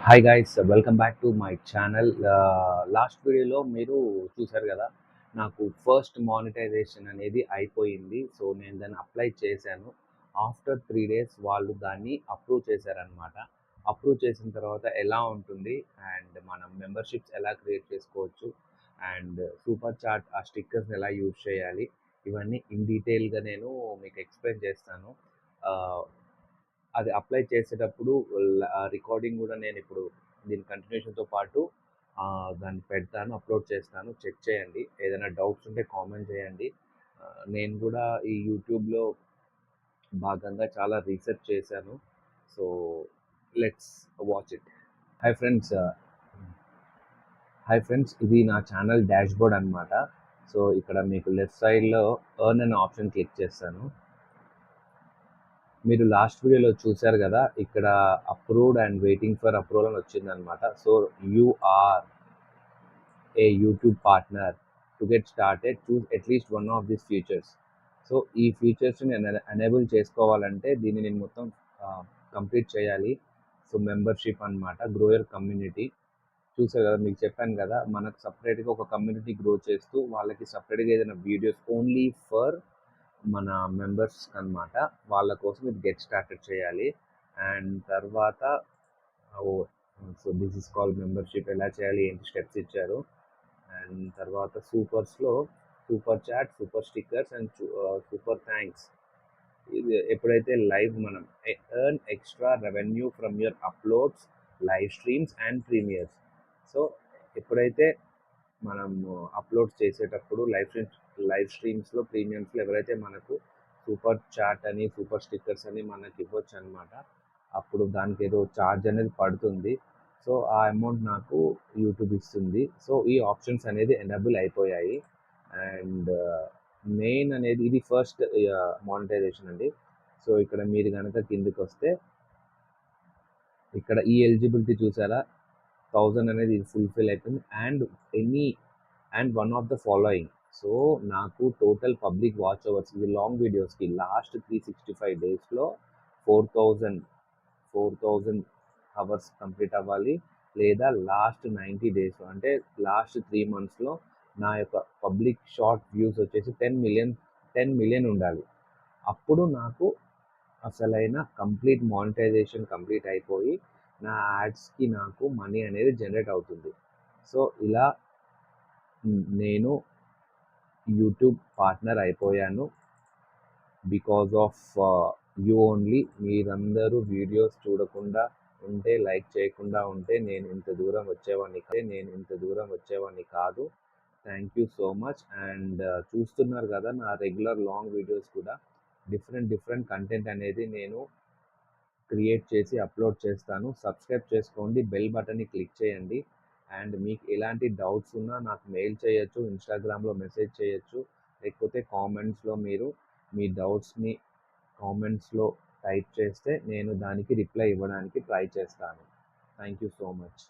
Hi guys, welcome back to my channel. Last వీడియోలో మీరు చూసారు కదా, నాకు ఫస్ట్ మానిటైజేషన్ అనేది అయిపోయింది. సో నేను దాన్ని అప్లై చేశాను. ఆఫ్టర్ 3 days వాళ్ళు దాన్ని అప్రూవ్ చేశారనమాట. అప్రూవ్ చేసిన తర్వాత ఎలా ఉంటుంది అండ్ మనం మెంబర్షిప్స్ ఎలా క్రియేట్ చేసుకోవచ్చు అండ్ సూపర్ చాట్ ఆ స్టిక్కర్స్ ఎలా యూజ్ చేయాలి, ఇవన్నీ ఇన్ డీటెయిల్గా నేను మీకు ఎక్స్ప్లెయిన్ చేస్తాను. అది అప్లై చేసేటప్పుడు రికార్డింగ్ కూడా నేను ఇప్పుడు దీని కంటిన్యూషన్తో పాటు దాన్ని పెడతాను, అప్లోడ్ చేస్తాను. చెక్ చేయండి, ఏదైనా డౌట్స్ ఉంటే కామెంట్ చేయండి. నేను కూడా ఈ యూట్యూబ్లో భాగంగా చాలా రీసెర్చ్ చేశాను. So let's watch it. Hi friends, ఇది నా ఛానల్ డాష్ బోర్డ్ అనమాట. సో ఇక్కడ మీకు లెఫ్ట్ సైడ్లో ఎర్న్ అనే ఆప్షన్ క్లిక్ చేస్తాను. మీరు లాస్ట్ వీడియోలో చూశారు కదా, ఇక్కడ approved and waiting for approval అని వచ్చిందనమాట. So you are a YouTube partner. To get started choose at least one of these features. So ఈ ఫీచర్స్ని ఎనేబుల్ చేసుకోవాలంటే దీన్ని నేను మొత్తం కంప్లీట్ చేయాలి. సో మెంబర్షిప్ అనమాట, గ్రో యువర్ కమ్యూనిటీ. చూసారు కదా, మీకు చెప్పాను కదా, మనకు సపరేట్గా ఒక కమ్యూనిటీ గ్రో చేస్తూ వాళ్ళకి సపరేట్గా ఏదైనా వీడియోస్ ఓన్లీ ఫర్ మన మెంబర్స్ అనమాట, వాళ్ళ కోసం ఇది గెట్ స్టార్టెడ్ చేయాలి. అండ్ తర్వాత so this is called membership. ఎలా చేయాలి, ఏంటి స్టెప్స్ ఇచ్చారు. అండ్ తర్వాత సూపర్స్లో super chat, super stickers and super thanks. ఇది ఎప్పుడైతే లైవ్ మనం earn extra revenue from your uploads, live streams and premieres. So ఎప్పుడైతే మనం అప్లోడ్స్ చేసేటప్పుడు లైవ్ స్ట్రీమ్స్లో, ప్రీమియమ్స్లో ఎవరైతే మనకు సూపర్ చాట్ అని, సూపర్ స్టిక్కర్స్ అని మనకి ఇవ్వచ్చు అనమాట, అప్పుడు దానికి ఏదో ఛార్జ్ అనేది పడుతుంది. సో ఆ అమౌంట్ నాకు యూట్యూబ్ ఇస్తుంది. సో ఈ ఆప్షన్స్ అనేది ఎనేబుల్ అయిపోయాయి. అండ్ మెయిన్ అనేది ఇది ఫస్ట్ మానిటైజేషన్ అండి. సో ఇక్కడ మీరు కనుక కిందికి వస్తే ఇక్కడ ఈ ఎలిజిబిలిటీ చూసారా, 1000 అనేది ఫుల్ఫిల్ అయిపోయింది. And one of the following. So నాకు టోటల్ పబ్లిక్ వాచ్ అవర్స్ ఇది లాంగ్ వీడియోస్కి లాస్ట్ 365 డేస్లో 4000 అవర్స్ కంప్లీట్ అవ్వాలి, లేదా లాస్ట్ 90 డేస్ అంటే లాస్ట్ 3 monthsలో నా యొక్క పబ్లిక్ షార్ట్ వ్యూస్ వచ్చేసి 10 మిలియన్ ఉండాలి. అప్పుడు నాకు అసలైన కంప్లీట్ మానిటైజేషన్ కంప్లీట్ అయిపోయి నా యాడ్స్కి నాకు మనీ అనేది జనరేట్ అవుతుంది. సో ఇలా నేను యూట్యూబ్ పార్ట్నర్ అయిపోయాను బికాజ్ ఆఫ్ యూ ఓన్లీ. మీరందరూ వీడియోస్ చూడకుండా ఉంటే, లైక్ చేయకుండా ఉంటే నేను ఇంత దూరం వచ్చేవాడిని కాదు. Thank you so much. And చూస్తున్నారు కదా, నా రెగ్యులర్ లాంగ్ వీడియోస్ కూడా డిఫరెంట్ కంటెంట్ అనేది నేను క్రియేట్ చేసి అప్లోడ్ చేస్తాను. సబ్స్క్రైబ్ చేసుకోండి, బెల్ బటన్ని క్లిక్ చేయండి. అండ్ మీకు ఎలాంటి డౌట్స్ ఉన్నా నాకు మెయిల్ చేయొచ్చు, ఇన్స్టాగ్రామ్లో మెసేజ్ చేయొచ్చు, లేకపోతే కామెంట్స్లో మీరు మీ డౌట్స్ని కామెంట్స్లో టైప్ చేస్తే నేను దానికి రిప్లై ఇవ్వడానికి ట్రై చేస్తాను. Thank you so much.